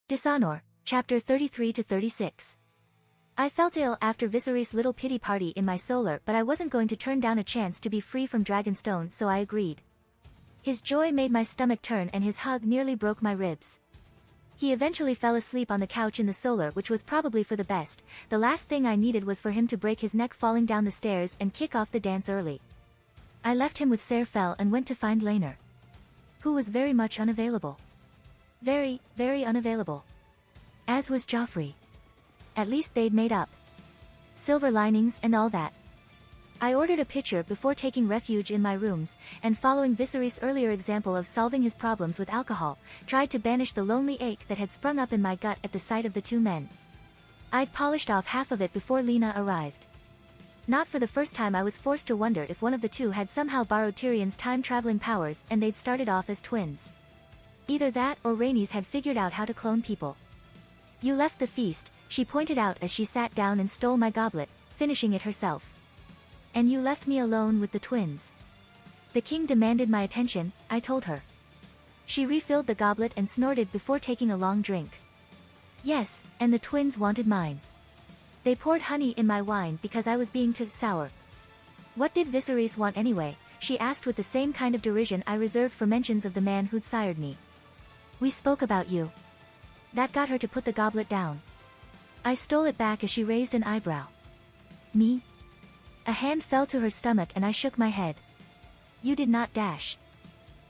Dishonor, Chapter 33-36. I felt ill after Viserys' little pity party in my solar, but I wasn't going to turn down a chance to be free from Dragonstone, so I agreed. His joy made my stomach turn and his hug nearly broke my ribs. He eventually fell asleep on the couch in the solar, which was probably for the best. The last thing I needed was for him to break his neck falling down the stairs and kick off the dance early. I left him with Ser Fel and went to find Laenor, who was very much unavailable. Very, very unavailable. As was Joffrey. At least they'd made up. Silver linings and all that. I ordered a pitcher before taking refuge in my rooms, and following Viserys' earlier example of solving his problems with alcohol, tried to banish the lonely ache that had sprung up in my gut at the sight of the two men. I'd polished off half of it before Lena arrived. Not for the first time I was forced to wonder if one of the two had somehow borrowed Tyrion's time-traveling powers and they'd started off as twins. Either that or Rhaenys had figured out how to clone people. "You left the feast," she pointed out as she sat down and stole my goblet, finishing it herself. "And you left me alone with the twins." "The king demanded my attention," I told her. She refilled the goblet and snorted before taking a long drink. "Yes, and the twins wanted mine. They poured honey in my wine because I was being too sour." "What did Viserys want anyway?" she asked with the same kind of derision I reserved for mentions of the man who'd sired me. "We spoke about you." That got her to put the goblet down. I stole it back as she raised an eyebrow. "Me?" A hand fell to her stomach and I shook my head. "You did not dash."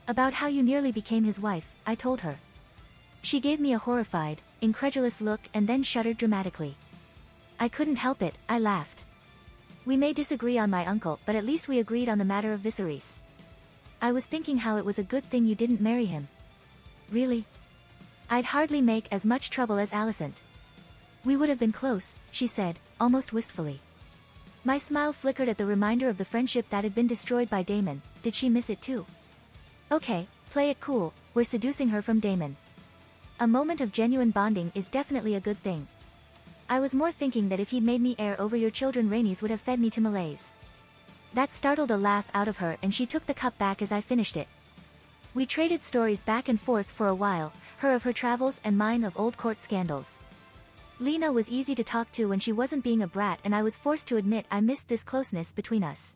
"About how you nearly became his wife," I told her. She gave me a horrified, incredulous look and then shuddered dramatically. I couldn't help it, I laughed. "We may disagree on my uncle, but at least we agreed on the matter of Viserys. I was thinking how it was a good thing you didn't marry him." "Really? I'd hardly make as much trouble as Alicent." "We would have been close," she said, almost wistfully. My smile flickered at the reminder of the friendship that had been destroyed by Daemon. Did she miss it too? "Okay, play it cool, we're seducing her from Daemon. A moment of genuine bonding is definitely a good thing. I was more thinking that if he'd made me heir over your children, Rhaenys would have fed me to malaise." That startled a laugh out of her and she took the cup back as I finished it. We traded stories back and forth for a while, her of her travels and mine of old court scandals. Lena was easy to talk to when she wasn't being a brat, and I was forced to admit I missed this closeness between us.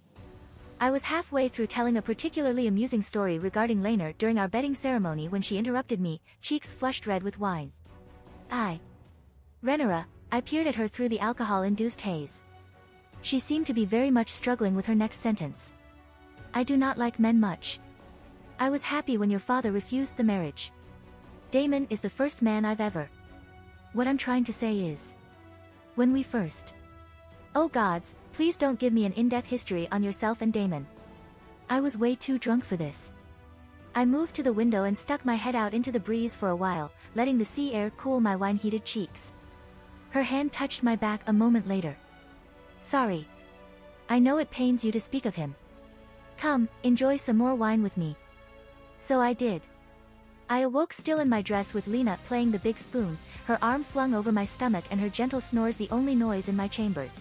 I was halfway through telling a particularly amusing story regarding Laenor during our bedding ceremony when she interrupted me, cheeks flushed red with wine. Rhaenyra," I peered at her through the alcohol-induced haze. She seemed to be very much struggling with her next sentence. "I do not like men much. I was happy when your father refused the marriage. Daemon is the first man I've ever. What I'm trying to say is, when we first." "Oh gods, please don't give me an in-depth history on yourself and Daemon. I was way too drunk for this." I moved to the window and stuck my head out into the breeze for a while, letting the sea air cool my wine-heated cheeks. Her hand touched my back a moment later. "Sorry. I know it pains you to speak of him. Come, enjoy some more wine with me." So I did. I awoke still in my dress with Lena playing the big spoon, her arm flung over my stomach and her gentle snores the only noise in my chambers.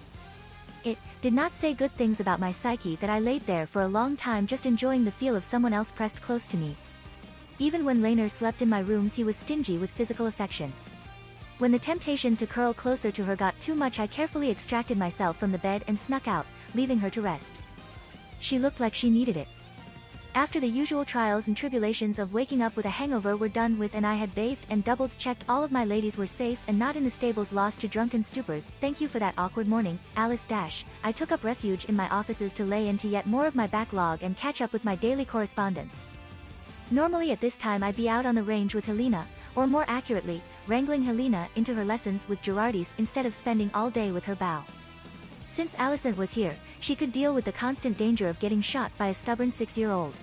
It did not say good things about my psyche that I laid there for a long time just enjoying the feel of someone else pressed close to me. Even when Laenor slept in my rooms, he was stingy with physical affection. When the temptation to curl closer to her got too much, I carefully extracted myself from the bed and snuck out, leaving her to rest. She looked like she needed it. After the usual trials and tribulations of waking up with a hangover were done with and I had bathed and double-checked all of my ladies were safe and not in the stables lost to drunken stupors, thank you for that awkward morning, Alice Dash, I took up refuge in my offices to lay into yet more of my backlog and catch up with my daily correspondence. Normally at this time I'd be out on the range with Helena, or more accurately, wrangling Helena into her lessons with Gerardis instead of spending all day with her bow. Since Alicent was here, she could deal with the constant danger of getting shot by a stubborn 6-year-old.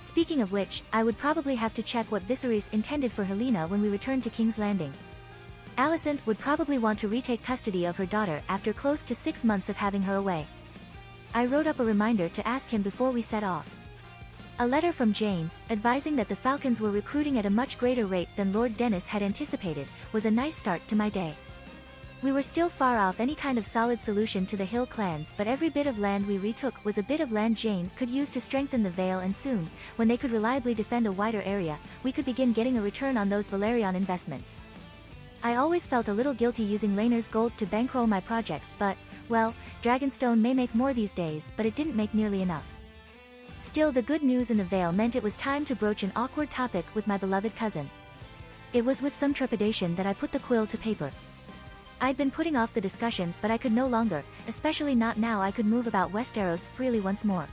Speaking of which, I would probably have to check what Viserys intended for Helena when we returned to King's Landing. Alicent would probably want to retake custody of her daughter after close to 6 months of having her away. I wrote up a reminder to ask him before we set off. A letter from Jane, advising that the Falcons were recruiting at a much greater rate than Lord Dennis had anticipated, was a nice start to my day. We were still far off any kind of solid solution to the Hill clans, but every bit of land we retook was a bit of land Jane could use to strengthen the Vale, and soon, when they could reliably defend a wider area, we could begin getting a return on those Valerian investments. I always felt a little guilty using Laner's gold to bankroll my projects, but, well, Dragonstone may make more these days, but it didn't make nearly enough. Still, the good news in the Vale meant it was time to broach an awkward topic with my beloved cousin. It was with some trepidation that I put the quill to paper. I'd been putting off the discussion, but I could no longer, especially not now I could move about Westeros freely once more.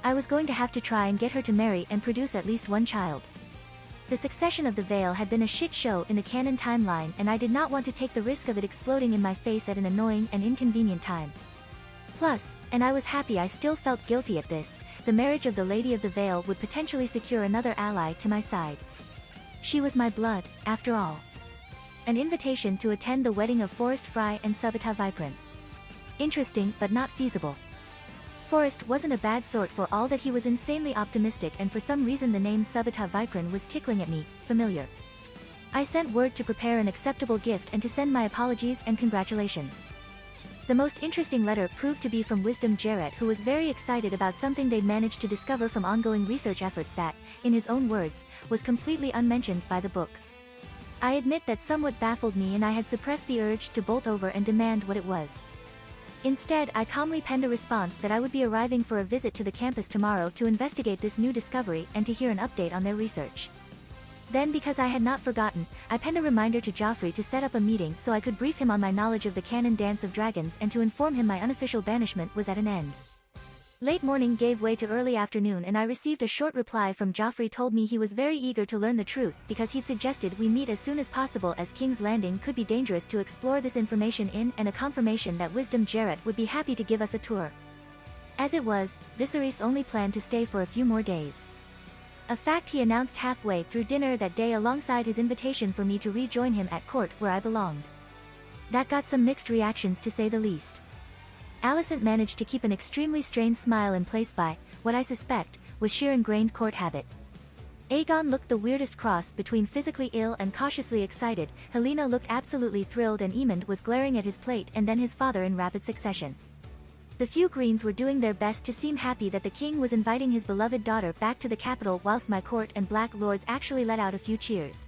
I was going to have to try and get her to marry and produce at least one child. The succession of the Vale had been a shit show in the canon timeline, and I did not want to take the risk of it exploding in my face at an annoying and inconvenient time. Plus, and I was happy I still felt guilty at this, the marriage of the Lady of the Vale would potentially secure another ally to my side. She was my blood, after all. An invitation to attend the wedding of Forrest Fry and Subita Viprin. Interesting, but not feasible. Forrest wasn't a bad sort for all that he was insanely optimistic, and for some reason the name Subita Viprin was tickling at me, familiar. I sent word to prepare an acceptable gift and to send my apologies and congratulations. The most interesting letter proved to be from Wisdom Jarrett, who was very excited about something they'd managed to discover from ongoing research efforts that, in his own words, was completely unmentioned by the book. I admit that somewhat baffled me, and I had suppressed the urge to bolt over and demand what it was. Instead, I calmly penned a response that I would be arriving for a visit to the campus tomorrow to investigate this new discovery and to hear an update on their research. Then, because I had not forgotten, I penned a reminder to Joffrey to set up a meeting so I could brief him on my knowledge of the canon Dance of Dragons and to inform him my unofficial banishment was at an end. Late morning gave way to early afternoon, and I received a short reply from Joffrey. Told me he was very eager to learn the truth because he'd suggested we meet as soon as possible as King's Landing could be dangerous to explore this information in, and a confirmation that Wisdom Jarrett would be happy to give us a tour. As it was, Viserys only planned to stay for a few more days. A fact he announced halfway through dinner that day alongside his invitation for me to rejoin him at court where I belonged. That got some mixed reactions, to say the least. Alicent managed to keep an extremely strained smile in place by, what I suspect, was sheer ingrained court habit. Aegon looked the weirdest cross between physically ill and cautiously excited, Helena looked absolutely thrilled, and Aemond was glaring at his plate and then his father in rapid succession. The few Greens were doing their best to seem happy that the king was inviting his beloved daughter back to the capital, whilst my court and Black Lords actually let out a few cheers.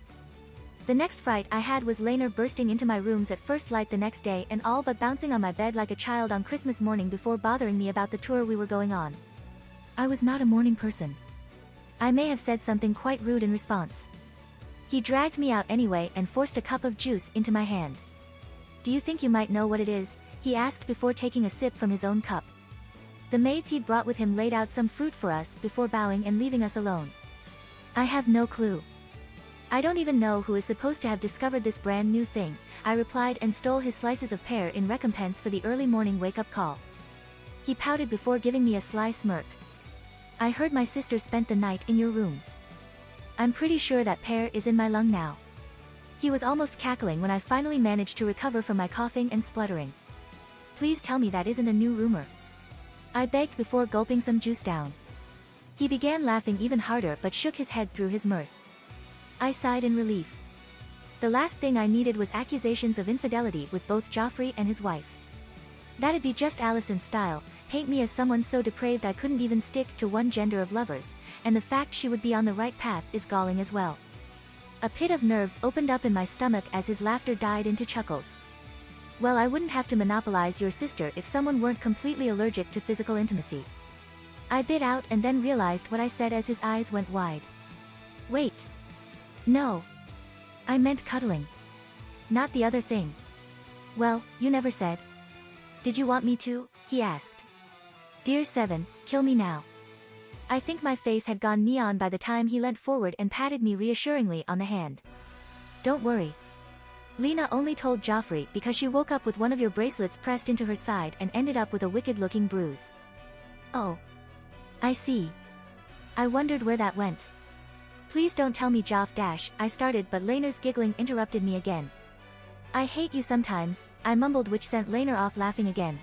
The next fright I had was Laenor bursting into my rooms at first light the next day and all but bouncing on my bed like a child on Christmas morning before bothering me about the tour we were going on. I was not a morning person. I may have said something quite rude in response. He dragged me out anyway and forced a cup of juice into my hand. "Do you think you might know what it is?" he asked before taking a sip from his own cup. The maids he'd brought with him laid out some fruit for us before bowing and leaving us alone. "I have no clue. I don't even know who is supposed to have discovered this brand new thing," I replied, and stole his slices of pear in recompense for the early morning wake-up call. He pouted before giving me a sly smirk. "I heard my sister spent the night in your rooms. I'm pretty sure that pear is in my lung now." He was almost cackling when I finally managed to recover from my coughing and spluttering. "Please tell me that isn't a new rumor," I begged before gulping some juice down. He began laughing even harder but shook his head through his mirth. I sighed in relief. The last thing I needed was accusations of infidelity with both Joffrey and his wife. That'd be just Alicent's style, paint me as someone so depraved I couldn't even stick to one gender of lovers, and the fact she would be on the right path is galling as well. A pit of nerves opened up in my stomach as his laughter died into chuckles. "Well, I wouldn't have to monopolize your sister if someone weren't completely allergic to physical intimacy." I bit out and then realized what I said as his eyes went wide. "Wait. No. I meant cuddling. Not the other thing." "Well, you never said." "Did you want me to?" he asked. "Dear Seven, kill me now." I think my face had gone neon by the time he leant forward and patted me reassuringly on the hand. "Don't worry. Lena only told Joffrey because she woke up with one of your bracelets pressed into her side and ended up with a wicked-looking bruise." "Oh. I see. I wondered where that went." "Please don't tell me Joff dash," I started, but Laenor's giggling interrupted me again. "I hate you sometimes," I mumbled, which sent Laenor off laughing again.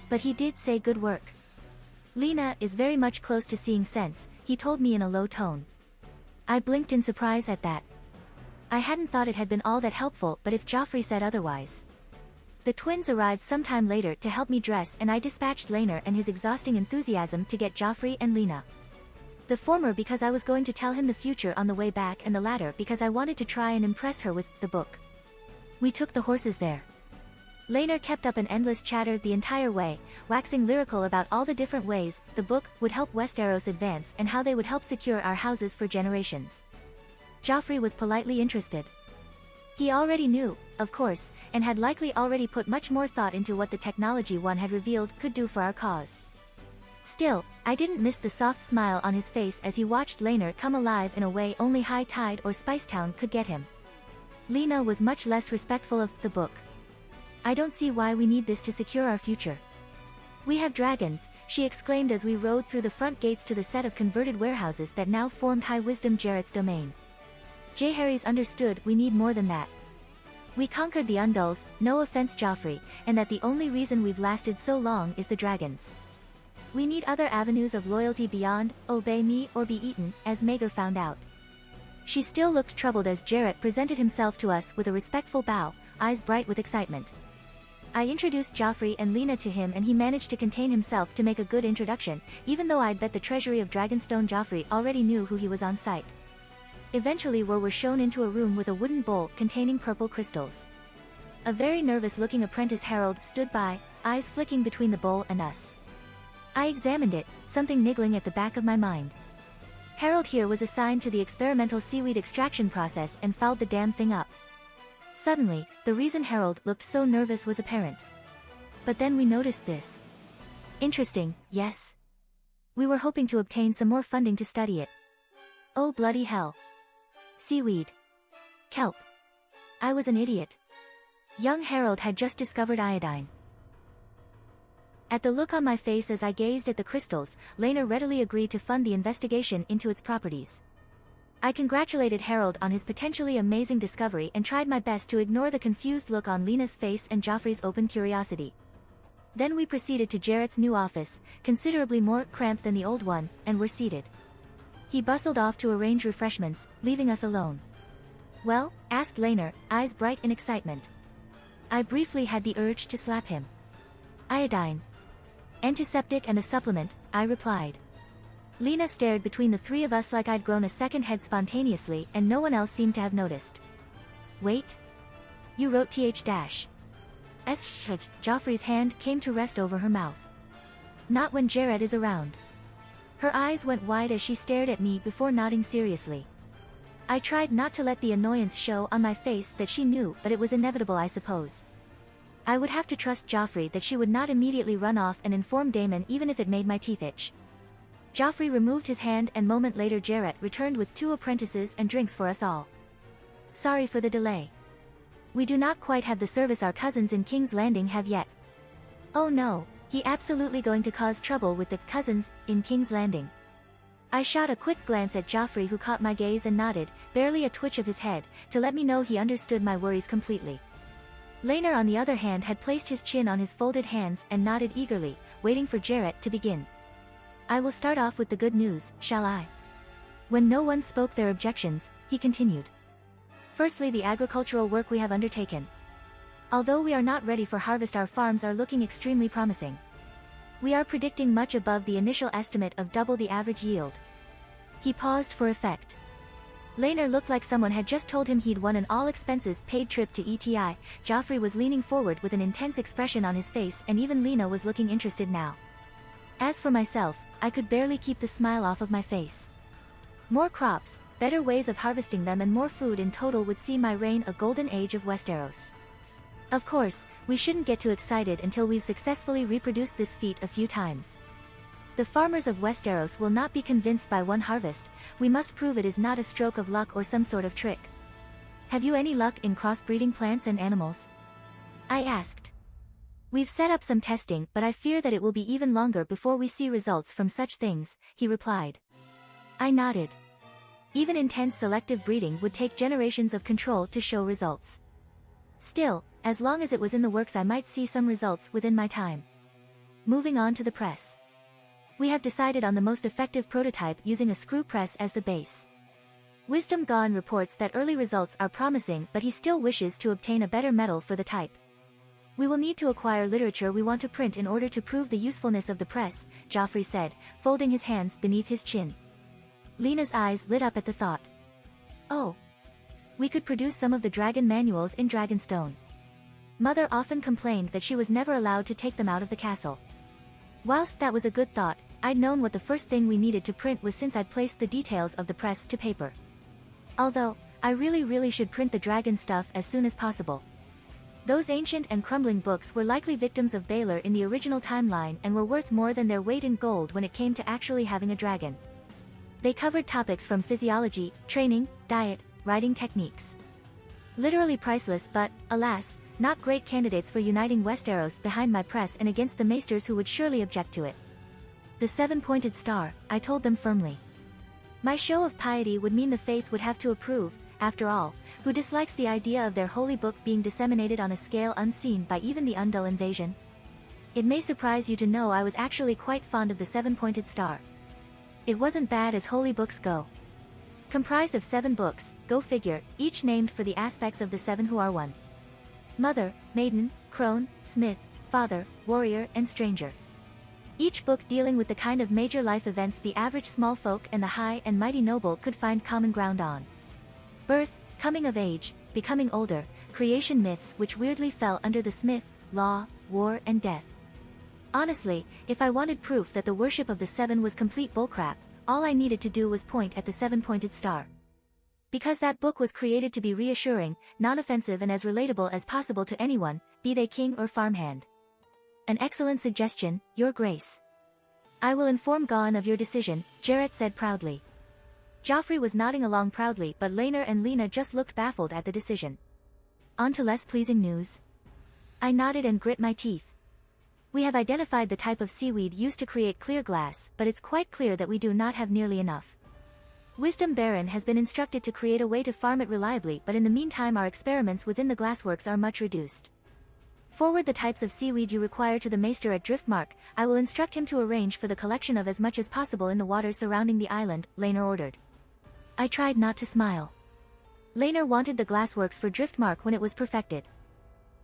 "But he did say good work. Lena is very much close to seeing sense," he told me in a low tone. I blinked in surprise at that. I hadn't thought it had been all that helpful, but if Joffrey said otherwise. The twins arrived sometime later to help me dress, and I dispatched Laenor and his exhausting enthusiasm to get Joffrey and Lena. The former because I was going to tell him the future on the way back, and the latter because I wanted to try and impress her with the book. We took the horses there. Laner kept up an endless chatter the entire way, waxing lyrical about all the different ways the book would help Westeros advance and how they would help secure our houses for generations. Joffrey was politely interested. He already knew, of course, and had likely already put much more thought into what the technology one had revealed could do for our cause. Still, I didn't miss the soft smile on his face as he watched Laner come alive in a way only High Tide or Spicetown could get him. Lena was much less respectful of the book. I don't see why we need this to secure our future. We have dragons, she exclaimed as we rode through the front gates to the set of converted warehouses that now formed High Wisdom Jarrett's domain. J. Harry's understood we need more than that. We conquered the Undulls, no offense Joffrey, and that the only reason we've lasted so long is the dragons. We need other avenues of loyalty beyond, obey me or be eaten, as Maegor found out. She still looked troubled as Jarrett presented himself to us with a respectful bow, eyes bright with excitement. I introduced Joffrey and Lena to him and he managed to contain himself to make a good introduction, even though I'd bet the treasury of Dragonstone Joffrey already knew who he was on sight. Eventually we were shown into a room with a wooden bowl containing purple crystals. A very nervous-looking apprentice Harold stood by, eyes flicking between the bowl and us. I examined it, something niggling at the back of my mind. Harold here was assigned to the experimental seaweed extraction process and fouled the damn thing up. Suddenly, the reason Harold looked so nervous was apparent. But then we noticed this. Interesting, yes? We were hoping to obtain some more funding to study it. Oh bloody hell. Seaweed. Kelp. I was an idiot. Young Harold had just discovered iodine. At the look on my face as I gazed at the crystals, Laner readily agreed to fund the investigation into its properties. I congratulated Harold on his potentially amazing discovery and tried my best to ignore the confused look on Lena's face and Joffrey's open curiosity. Then we proceeded to Jarrett's new office, considerably more cramped than the old one, and were seated. He bustled off to arrange refreshments, leaving us alone. Well? Asked Laner, eyes bright in excitement. I briefly had the urge to slap him. Iodine. Antiseptic and a supplement, I replied. Lena stared between the three of us like I'd grown a second head spontaneously and no one else seemed to have noticed. Wait. You wrote th dash. Joffrey's hand came to rest over her mouth. Not when Jarrett is around. Her eyes went wide as she stared at me before nodding seriously. I tried not to let the annoyance show on my face that she knew, but it was inevitable I suppose. I would have to trust Joffrey that she would not immediately run off and inform Daemon even if it made my teeth itch. Joffrey removed his hand and moment later Jarrett returned with 2 apprentices and drinks for us all. Sorry for the delay. We do not quite have the service our cousins in King's Landing have yet. Oh no, he absolutely going to cause trouble with the cousins in King's Landing. I shot a quick glance at Joffrey who caught my gaze and nodded, barely a twitch of his head, to let me know he understood my worries completely. Laner on the other hand had placed his chin on his folded hands and nodded eagerly, waiting for Jarrett to begin. I will start off with the good news, shall I? When no one spoke their objections, he continued. Firstly, the agricultural work we have undertaken. Although we are not ready for harvest, our farms are looking extremely promising. We are predicting much above the initial estimate of double the average yield. He paused for effect. Laner looked like someone had just told him he'd won an all-expenses-paid trip to ETI. Joffrey was leaning forward with an intense expression on his face and even Lena was looking interested now. As for myself, I could barely keep the smile off of my face. More crops, better ways of harvesting them and more food in total would see my reign a golden age of Westeros. Of course, we shouldn't get too excited until we've successfully reproduced this feat a few times. The farmers of Westeros will not be convinced by one harvest, we must prove it is not a stroke of luck or some sort of trick. Have you any luck in crossbreeding plants and animals? I asked. We've set up some testing, but I fear that it will be even longer before we see results from such things, he replied. I nodded. Even intense selective breeding would take generations of control to show results. Still, as long as it was in the works I might see some results within my time. Moving on to the press. We have decided on the most effective prototype using a screw press as the base. Wisdom Gone reports that early results are promising, but he still wishes to obtain a better metal for the type. We will need to acquire literature we want to print in order to prove the usefulness of the press, Joffrey said, folding his hands beneath his chin. Lena's eyes lit up at the thought. Oh. We could produce some of the dragon manuals in Dragonstone. Mother often complained that she was never allowed to take them out of the castle. Whilst that was a good thought, I'd known what the first thing we needed to print was since I'd placed the details of the press to paper. Although, I really should print the dragon stuff as soon as possible. Those ancient and crumbling books were likely victims of Baylor in the original timeline and were worth more than their weight in gold when it came to actually having a dragon. They covered topics from physiology, training, diet, riding techniques. Literally priceless but, alas, not great candidates for uniting Westeros behind my press and against the maesters who would surely object to it. The seven-pointed star, I told them firmly. My show of piety would mean the faith would have to approve, after all, who dislikes the idea of their holy book being disseminated on a scale unseen by even the Undul invasion? It may surprise you to know I was actually quite fond of the seven-pointed star. It wasn't bad as holy books go. Comprised of 7 books, go figure, each named for the aspects of the 7 who are one. Mother, maiden, crone, smith, father, warrior, and stranger. Each book dealing with the kind of major life events the average small folk and the high and mighty noble could find common ground on. Birth, coming of age, becoming older, creation myths which weirdly fell under the smith, law, war and death. Honestly, if I wanted proof that the worship of the 7 was complete bullcrap, all I needed to do was point at the seven-pointed star. Because that book was created to be reassuring, non-offensive and as relatable as possible to anyone, be they king or farmhand. An excellent suggestion, Your Grace. I will inform Gaun of your decision, Jarrett said proudly. Joffrey was nodding along proudly but Laenor and Lena just looked baffled at the decision. On to less pleasing news. I nodded and grit my teeth. We have identified the type of seaweed used to create clear glass, but it's quite clear that we do not have nearly enough. Wisdom Baron has been instructed to create a way to farm it reliably, but in the meantime our experiments within the glassworks are much reduced. Forward the types of seaweed you require to the Maester at Driftmark. I will instruct him to arrange for the collection of as much as possible in the waters surrounding the island, Laenor ordered. I tried not to smile. Laenor wanted the glassworks for Driftmark when it was perfected.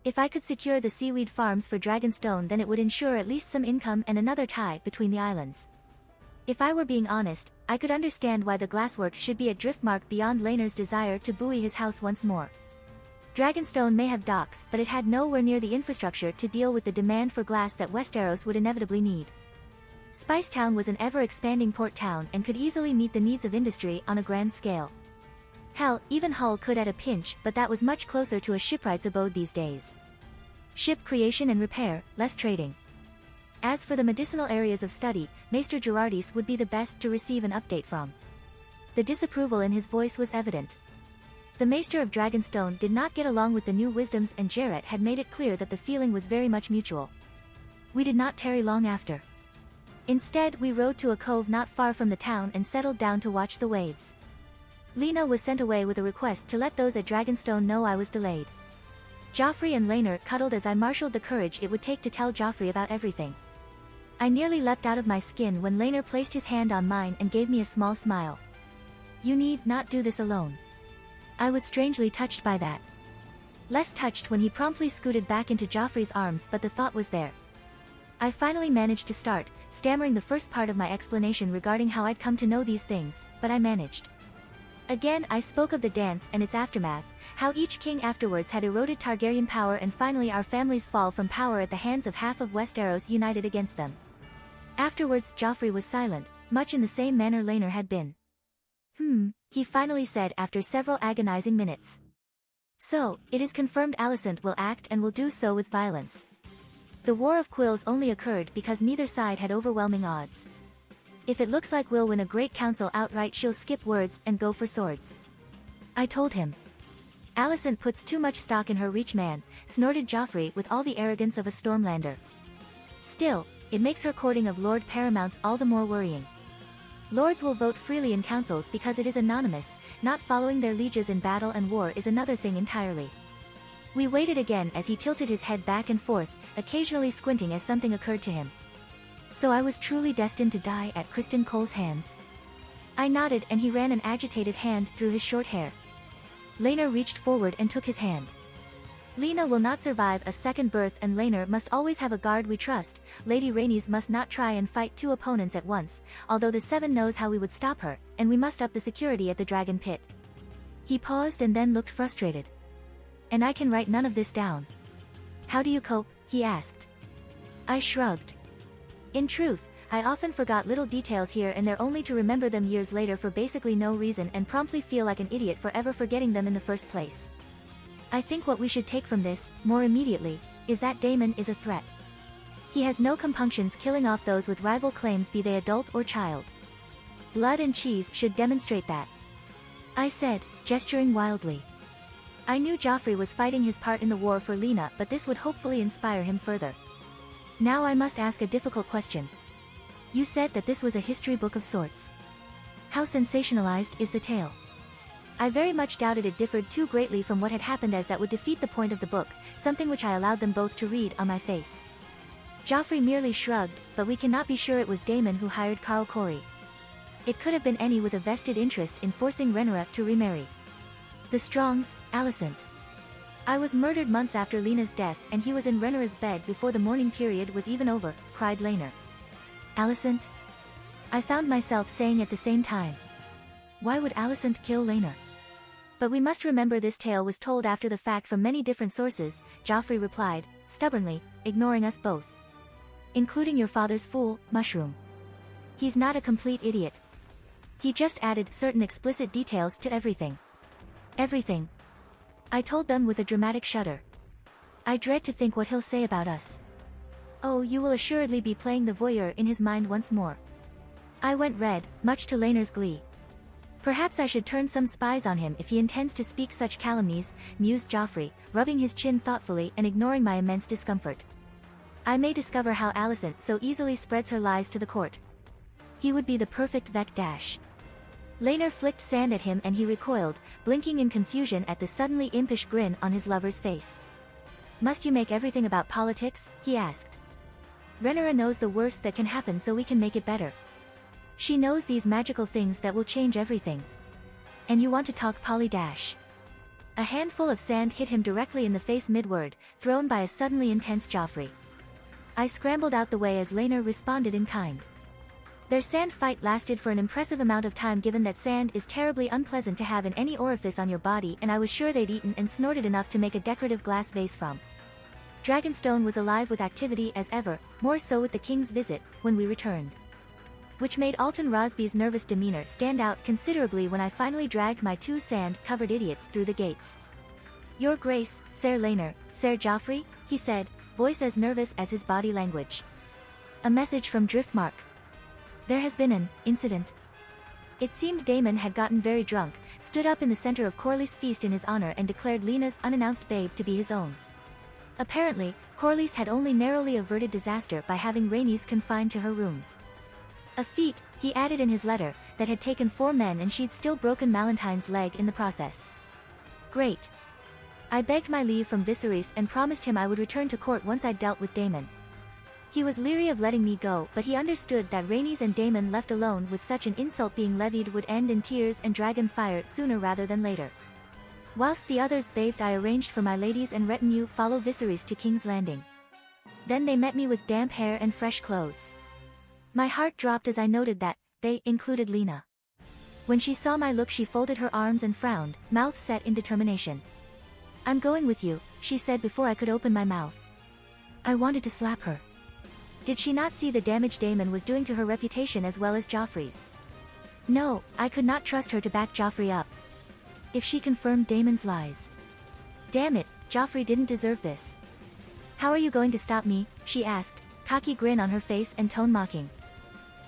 If I could secure the seaweed farms for Dragonstone, then it would ensure at least some income and another tie between the islands. If I were being honest, I could understand why the glassworks should be at Driftmark beyond Laenor's desire to buoy his house once more. Dragonstone may have docks, but it had nowhere near the infrastructure to deal with the demand for glass that Westeros would inevitably need. Spicetown was an ever-expanding port town and could easily meet the needs of industry on a grand scale. Hell, even Hull could at a pinch, but that was much closer to a shipwright's abode these days. Ship creation and repair, less trading. As for the medicinal areas of study, Maester Gerardis would be the best to receive an update from. The disapproval in his voice was evident. The Maester of Dragonstone did not get along with the new wisdoms and Jarrett had made it clear that the feeling was very much mutual. We did not tarry long after. Instead, we rowed to a cove not far from the town and settled down to watch the waves. Lena was sent away with a request to let those at Dragonstone know I was delayed. Joffrey and Laenor cuddled as I marshaled the courage it would take to tell Joffrey about everything. I nearly leapt out of my skin when Laenor placed his hand on mine and gave me a small smile. You need not do this alone. I was strangely touched by that. Less touched when he promptly scooted back into Joffrey's arms, but the thought was there. I finally managed to start, stammering the first part of my explanation regarding how I'd come to know these things, but I managed. Again I spoke of the dance and its aftermath, how each king afterwards had eroded Targaryen power and finally our family's fall from power at the hands of half of Westeros united against them. Afterwards Joffrey was silent, much in the same manner Laenor had been. He finally said after several agonizing minutes. So, it is confirmed Alicent will act and will do so with violence. The War of Quills only occurred because neither side had overwhelming odds. If it looks like we'll win a great council outright, she'll skip words and go for swords. I told him. Alicent puts too much stock in her reach, man, snorted Joffrey with all the arrogance of a Stormlander. Still, it makes her courting of Lord Paramounts all the more worrying. Lords will vote freely in councils because it is anonymous, not following their lieges in battle and war is another thing entirely. We waited again as he tilted his head back and forth, occasionally squinting as something occurred to him. So I was truly destined to die at Criston Cole's hands? I nodded and he ran an agitated hand through his short hair. Laenor reached forward and took his hand. Lena will not survive a second birth and Laenor must always have a guard we trust. Lady Rhaenys must not try and fight 2 opponents at once, although the 7 knows how we would stop her, and we must up the security at the Dragon Pit. He paused and then looked frustrated. And I can write none of this down. How do you cope? He asked. I shrugged. In truth, I often forgot little details here and there only to remember them years later for basically no reason and promptly feel like an idiot for ever forgetting them in the first place. I think what we should take from this, more immediately, is that Damon is a threat. He has no compunctions killing off those with rival claims, be they adult or child. Blood and cheese should demonstrate that, I said, gesturing wildly. I knew Joffrey was fighting his part in the war for Lena, but this would hopefully inspire him further. Now I must ask a difficult question. You said that this was a history book of sorts. How sensationalized is the tale? I very much doubted it differed too greatly from what had happened, as that would defeat the point of the book, something which I allowed them both to read on my face. Joffrey merely shrugged, but we cannot be sure it was Damon who hired Carl Corey. It could have been any with a vested interest in forcing Rhaenyra to remarry. The Strongs, Alicent. I was murdered months after Lena's death, and he was in Rhaenyra's bed before the mourning period was even over, cried Laenor. Alicent? I found myself saying at the same time. Why would Alicent kill Laenor? But we must remember this tale was told after the fact from many different sources, Joffrey replied, stubbornly, ignoring us both. Including your father's fool, Mushroom. He's not a complete idiot. He just added certain explicit details to everything. Everything. I told them with a dramatic shudder. I dread to think what he'll say about us. Oh, you will assuredly be playing the voyeur in his mind once more. I went red, much to Laenor's glee. Perhaps I should turn some spies on him if he intends to speak such calumnies, mused Joffrey, rubbing his chin thoughtfully and ignoring my immense discomfort. I may discover how Alicent so easily spreads her lies to the court. He would be the perfect Vec Dash. Laenor flicked sand at him and he recoiled, blinking in confusion at the suddenly impish grin on his lover's face. Must you make everything about politics? He asked. Rhaenyra knows the worst that can happen, so we can make it better. She knows these magical things that will change everything. And you want to talk Dash? A handful of sand hit him directly in the face mid-word, thrown by a suddenly intense Joffrey. I scrambled out the way as Laenor responded in kind. Their sand fight lasted for an impressive amount of time, given that sand is terribly unpleasant to have in any orifice on your body, and I was sure they'd eaten and snorted enough to make a decorative glass vase from. Dragonstone was alive with activity as ever, more so with the king's visit, when we returned. Which made Alton Rosby's nervous demeanor stand out considerably when I finally dragged my two sand-covered idiots through the gates. Your Grace, Ser Laenor, Ser Joffrey, he said, voice as nervous as his body language. A message from Driftmark. There has been an incident. It seemed Damon had gotten very drunk, stood up in the center of Corlys' feast in his honor and declared Lena's unannounced babe to be his own. Apparently, Corlys had only narrowly averted disaster by having Rhaenys confined to her rooms. A feat, he added in his letter, that had taken 4 men and she'd still broken Malentine's leg in the process. Great. I begged my leave from Viserys and promised him I would return to court once I'd dealt with Damon. He was leery of letting me go, but he understood that Rhaenys and Damon left alone with such an insult being levied would end in tears and dragon fire sooner rather than later. Whilst the others bathed, I arranged for my ladies and retinue follow Viserys to King's Landing. Then they met me with damp hair and fresh clothes. My heart dropped as I noted that they included Lena. When she saw my look, she folded her arms and frowned, mouth set in determination. I'm going with you, she said before I could open my mouth. I wanted to slap her. Did she not see the damage Damon was doing to her reputation as well as Joffrey's? No, I could not trust her to back Joffrey up. If she confirmed Damon's lies. Damn it, Joffrey didn't deserve this. How are you going to stop me? She asked, cocky grin on her face and tone mocking.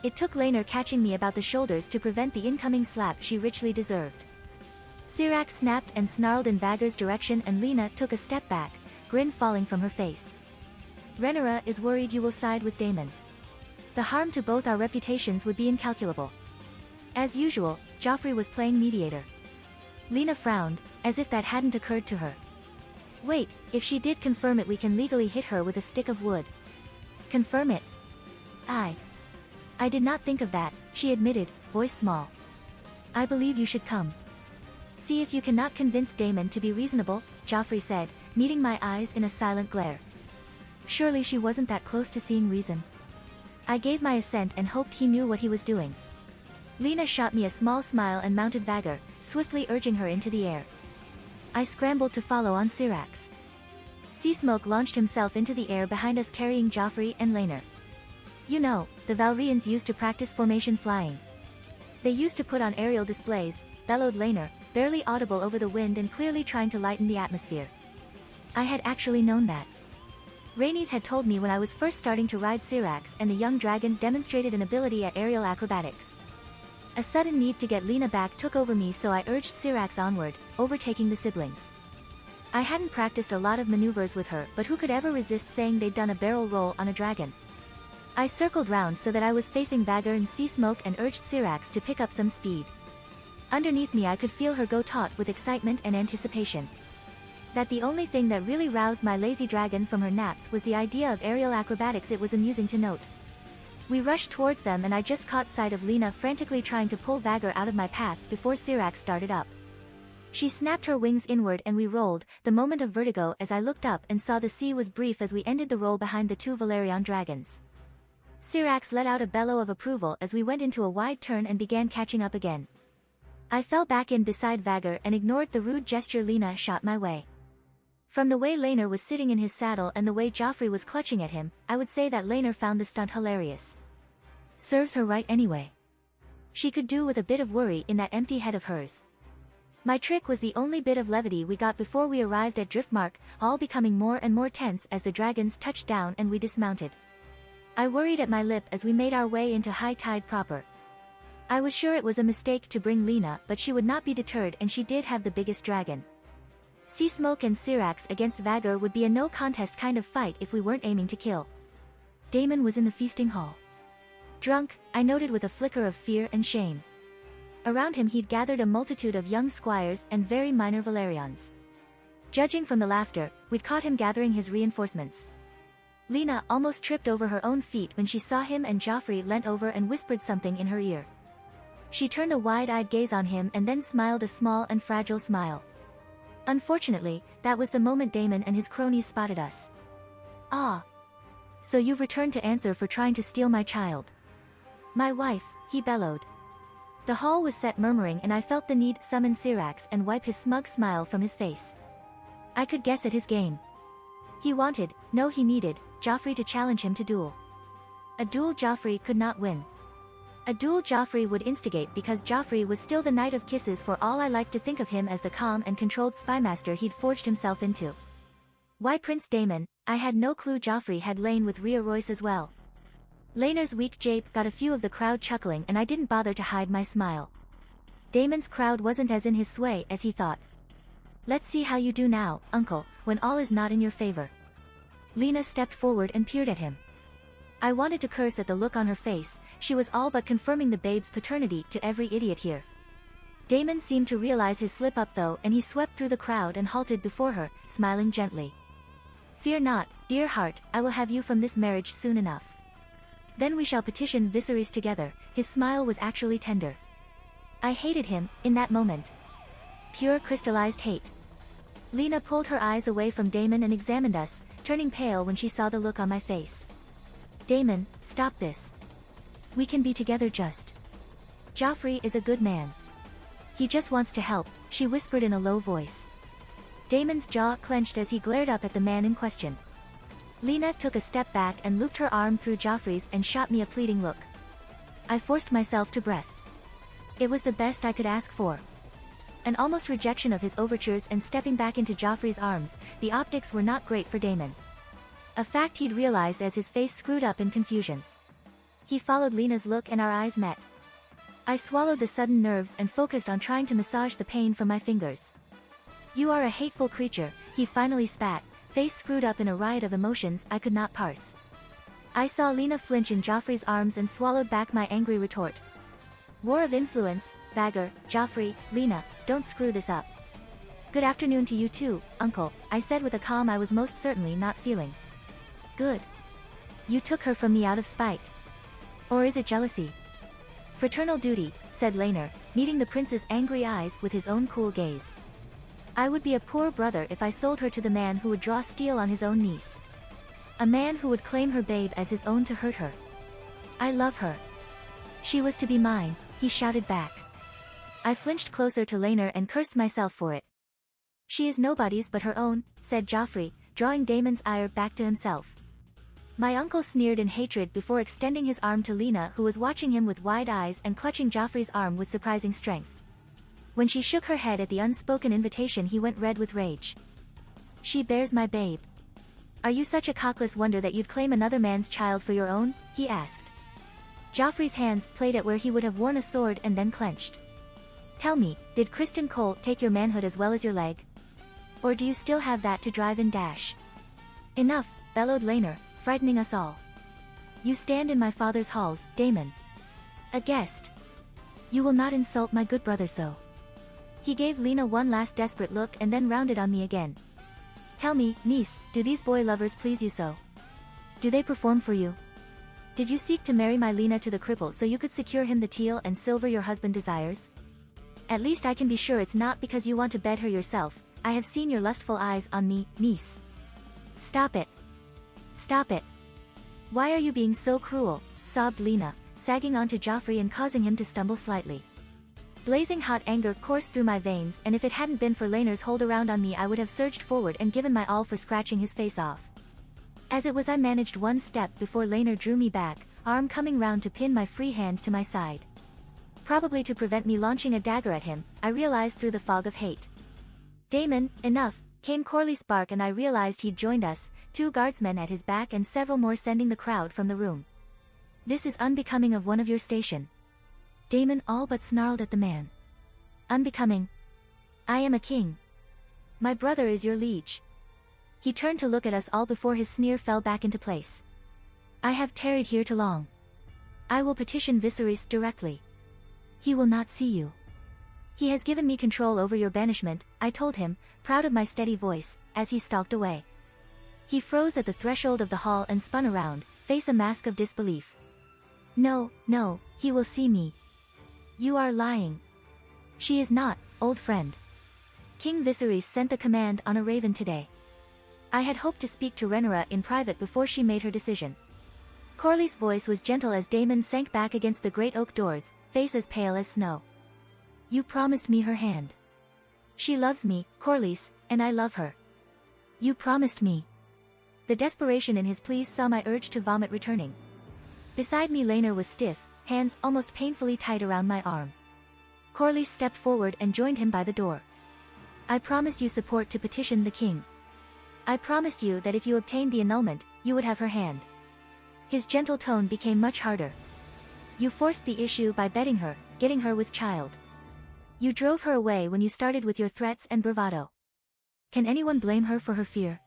It took Laenor catching me about the shoulders to prevent the incoming slap she richly deserved. Syrax snapped and snarled in Vagor's direction and Lena took a step back, grin falling from her face. Rhaenyra is worried you will side with Damon. The harm to both our reputations would be incalculable. As usual, Joffrey was playing mediator. Lena frowned, as if that hadn't occurred to her. Wait, if she did confirm it, we can legally hit her with a stick of wood. Confirm it? I did not think of that, she admitted, voice small. I believe you should come. See if you cannot convince Damon to be reasonable, Joffrey said, meeting my eyes in a silent glare. Surely she wasn't that close to seeing reason. I gave my assent and hoped he knew what he was doing. Lena shot me a small smile and mounted Vagor, swiftly urging her into the air. I scrambled to follow on Syrax. Sea Smoke launched himself into the air behind us carrying Joffrey and Laenor. You know, the Valrians used to practice formation flying. They used to put on aerial displays, bellowed Laenor, barely audible over the wind and clearly trying to lighten the atmosphere. I had actually known that. Rhaenys had told me when I was first starting to ride Syrax and the young dragon demonstrated an ability at aerial acrobatics. A sudden need to get Lena back took over me, so I urged Syrax onward, overtaking the siblings. I hadn't practiced a lot of maneuvers with her, but who could ever resist saying they'd done a barrel roll on a dragon? I circled round so that I was facing Vhagar and Sea Smoke and urged Syrax to pick up some speed. Underneath me I could feel her go taut with excitement and anticipation. That the only thing that really roused my lazy dragon from her naps was the idea of aerial acrobatics. It was amusing to note. We rushed towards them and I just caught sight of Lena frantically trying to pull Vhagar out of my path before Syrax started up. She snapped her wings inward and we rolled, the moment of vertigo as I looked up and saw the sea was brief as we ended the roll behind the two Valerian dragons. Syrax let out a bellow of approval as we went into a wide turn and began catching up again. I fell back in beside Vhagar and ignored the rude gesture Lena shot my way. From the way Laenor was sitting in his saddle and the way Joffrey was clutching at him, I would say that Laenor found the stunt hilarious. Serves her right anyway. She could do with a bit of worry in that empty head of hers. My trick was the only bit of levity we got before we arrived at Driftmark, all becoming more and more tense as the dragons touched down and we dismounted. I worried at my lip as we made our way into high tide proper. I was sure it was a mistake to bring Lena, but she would not be deterred and she did have the biggest dragon. Sea Smoke and Syrax against Vhagar would be a no contest kind of fight if we weren't aiming to kill. Daemon was in the feasting hall. Drunk, I noted with a flicker of fear and shame. Around him he'd gathered a multitude of young squires and very minor Valerians. Judging from the laughter, we'd caught him gathering his reinforcements. Lena almost tripped over her own feet when she saw him and Joffrey leant over and whispered something in her ear. She turned a wide-eyed gaze on him and then smiled a small and fragile smile. Unfortunately, that was the moment Daemon and his cronies spotted us. Ah. So you've returned to answer for trying to steal my child. My wife, he bellowed. The hall was set murmuring and I felt the need to summon Syrax and wipe his smug smile from his face. I could guess at his game. He wanted, no he needed, Joffrey to challenge him to duel. A duel Joffrey could not win. A duel Joffrey would instigate because Joffrey was still the Knight of Kisses for all I liked to think of him as the calm and controlled spymaster he'd forged himself into. Why Prince Daemon? I had no clue Joffrey had lain with Rhea Royce as well. Laenor's weak jape got a few of the crowd chuckling and I didn't bother to hide my smile. Daemon's crowd wasn't as in his sway as he thought. Let's see how you do now, uncle, when all is not in your favor. Lena stepped forward and peered at him. I wanted to curse at the look on her face. She was all but confirming the babe's paternity to every idiot here. Daemon seemed to realize his slip-up though and he swept through the crowd and halted before her, smiling gently. Fear not, dear heart, I will have you from this marriage soon enough. Then we shall petition Viserys together. His smile was actually tender. I hated him, in that moment. Pure crystallized hate. Lena pulled her eyes away from Daemon and examined us, turning pale when she saw the look on my face. Daemon, stop this. We can be together just. Joffrey is a good man. He just wants to help, she whispered in a low voice. Daemon's jaw clenched as he glared up at the man in question. Lena took a step back and looped her arm through Joffrey's and shot me a pleading look. I forced myself to breath. It was the best I could ask for. An almost rejection of his overtures and stepping back into Joffrey's arms, the optics were not great for Daemon. A fact he'd realized as his face screwed up in confusion. He followed Lena's look and our eyes met. I swallowed the sudden nerves and focused on trying to massage the pain from my fingers. You are a hateful creature, he finally spat, face screwed up in a riot of emotions I could not parse. I saw Lena flinch in Joffrey's arms and swallowed back my angry retort. War of influence, Vhagar, Joffrey, Lena, don't screw this up. Good afternoon to you too, uncle, I said with a calm I was most certainly not feeling. Good. You took her from me out of spite. Or is it jealousy? Fraternal duty, said Laenor, meeting the prince's angry eyes with his own cool gaze. I would be a poor brother if I sold her to the man who would draw steel on his own niece. A man who would claim her babe as his own to hurt her. I love her. She was to be mine, he shouted back. I flinched closer to Laenor and cursed myself for it. She is nobody's but her own, said Joffrey, drawing Daemon's ire back to himself. My uncle sneered in hatred before extending his arm to Lena, who was watching him with wide eyes and clutching Joffrey's arm with surprising strength. When she shook her head at the unspoken invitation, he went red with rage. She bears my babe. Are you such a cockless wonder that you'd claim another man's child for your own? He asked. Joffrey's hands played at where he would have worn a sword and then clenched. Tell me, did Criston Cole take your manhood as well as your leg? Or do you still have that to drive and dash? Enough, bellowed Laenor, frightening us all. You stand in my father's halls, Daemon. A guest. You will not insult my good brother so. He gave Lena one last desperate look and then rounded on me again. Tell me, niece, do these boy lovers please you so? Do they perform for you? Did you seek to marry my Lena to the cripple so you could secure him the teal and silver your husband desires? At least I can be sure it's not because you want to bed her yourself. I have seen your lustful eyes on me, niece. Stop it. Stop it. Why are you being so cruel? Sobbed Lena, sagging onto Joffrey and causing him to stumble slightly. Blazing hot anger coursed through my veins, and if it hadn't been for Laenor's hold around on me, I would have surged forward and given my all for scratching his face off. As it was, I managed one step before Laenor drew me back, arm coming round to pin my free hand to my side. Probably to prevent me launching a dagger at him, I realized through the fog of hate. Daemon, enough, came Corlys' bark, and I realized he'd joined us, 2 guardsmen at his back and several more sending the crowd from the room. This is unbecoming of one of your station. Daemon all but snarled at the man. Unbecoming? I am a king. My brother is your liege. He turned to look at us all before his sneer fell back into place. I have tarried here too long. I will petition Viserys directly. He will not see you. He has given me control over your banishment, I told him, proud of my steady voice, as he stalked away. He froze at the threshold of the hall and spun around, face a mask of disbelief. No, no, he will see me. You are lying. She is not, old friend. King Viserys sent the command on a raven today. I had hoped to speak to Rhaenyra in private before she made her decision. Corlys' voice was gentle as Daemon sank back against the great oak doors, face as pale as snow. You promised me her hand. She loves me, Corlys, and I love her. You promised me. The desperation in his pleas saw my urge to vomit returning. Beside me Laenor was stiff, hands almost painfully tight around my arm. Corlys stepped forward and joined him by the door. I promised you support to petition the king. I promised you that if you obtained the annulment, you would have her hand. His gentle tone became much harder. You forced the issue by bedding her, getting her with child. You drove her away when you started with your threats and bravado. Can anyone blame her for her fear?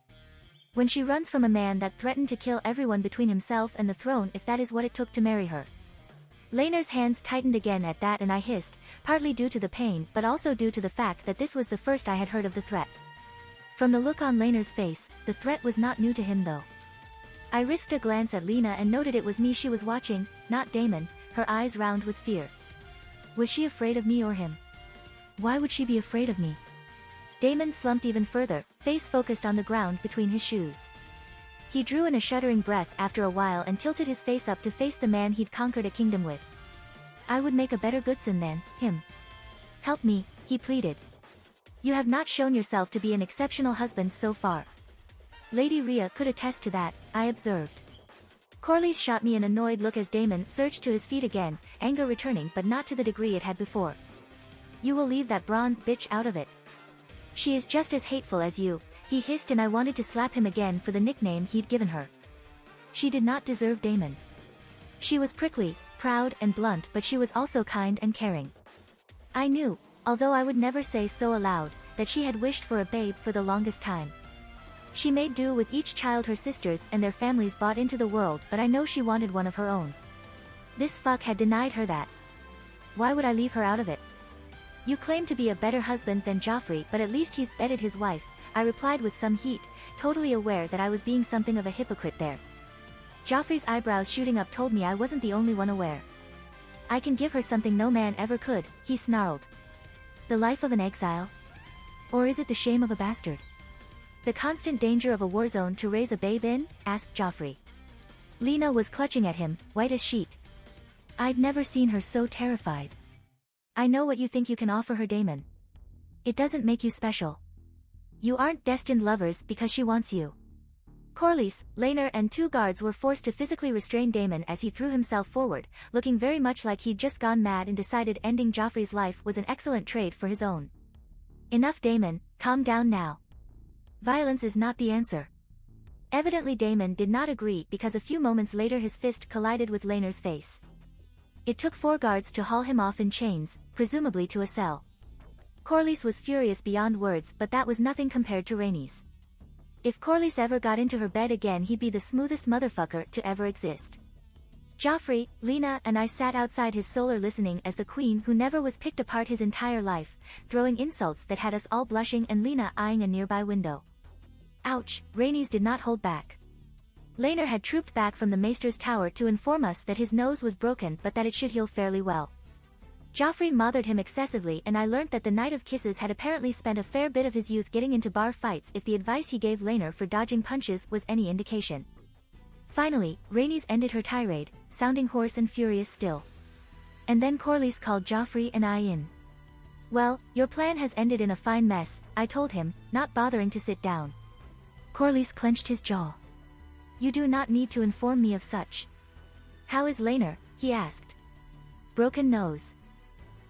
When she runs from a man that threatened to kill everyone between himself and the throne if that is what it took to marry her. Laenor's hands tightened again at that, and I hissed, partly due to the pain but also due to the fact that this was the first I had heard of the threat. From the look on Laenor's face, the threat was not new to him though. I risked a glance at Lena and noted it was me she was watching, not Daemon, her eyes round with fear. Was she afraid of me or him? Why would she be afraid of me? Daemon slumped even further, face focused on the ground between his shoes. He drew in a shuddering breath after a while and tilted his face up to face the man he'd conquered a kingdom with. I would make a better Goodson than him. Help me, he pleaded. You have not shown yourself to be an exceptional husband so far. Lady Rhea could attest to that, I observed. Corlys shot me an annoyed look as Daemon surged to his feet again, anger returning but not to the degree it had before. You will leave that bronze bitch out of it. She is just as hateful as you, he hissed, and I wanted to slap him again for the nickname he'd given her. She did not deserve Daemon. She was prickly, proud and blunt, but she was also kind and caring. I knew, although I would never say so aloud, that she had wished for a babe for the longest time. She made do with each child her sisters and their families brought into the world, but I know she wanted one of her own. This fuck had denied her that. Why would I leave her out of it? You claim to be a better husband than Joffrey, but at least he's bedded his wife, I replied with some heat, totally aware that I was being something of a hypocrite there. Joffrey's eyebrows shooting up told me I wasn't the only one aware. I can give her something no man ever could, he snarled. The life of an exile? Or is it the shame of a bastard? The constant danger of a war zone to raise a babe in? Asked Joffrey. Lena was clutching at him, white as sheet. I'd never seen her so terrified. I know what you think you can offer her, Damon. It doesn't make you special. You aren't destined lovers because she wants you. Corlys, Laenor and 2 guards were forced to physically restrain Damon as he threw himself forward, looking very much like he'd just gone mad and decided ending Joffrey's life was an excellent trade for his own. Enough, Damon, calm down now. Violence is not the answer. Evidently Damon did not agree because a few moments later his fist collided with Laenor's face. It took 4 guards to haul him off in chains, presumably to a cell. Corlys was furious beyond words, but that was nothing compared to Rhaenys. If Corlys ever got into her bed again, he'd be the smoothest motherfucker to ever exist. Joffrey, Lena and I sat outside his solar listening as the queen who never was picked apart his entire life, throwing insults that had us all blushing and Lena eyeing a nearby window. Ouch, Rhaenys did not hold back. Laenor had trooped back from the Maester's tower to inform us that his nose was broken but that it should heal fairly well. Joffrey mothered him excessively, and I learnt that the Knight of Kisses had apparently spent a fair bit of his youth getting into bar fights if the advice he gave Laenor for dodging punches was any indication. Finally, Rhaenys ended her tirade, sounding hoarse and furious still. And then Corlys called Joffrey and I in. Well, your plan has ended in a fine mess, I told him, not bothering to sit down. Corlys clenched his jaw. You do not need to inform me of such. How is Laenor? He asked. Broken nose.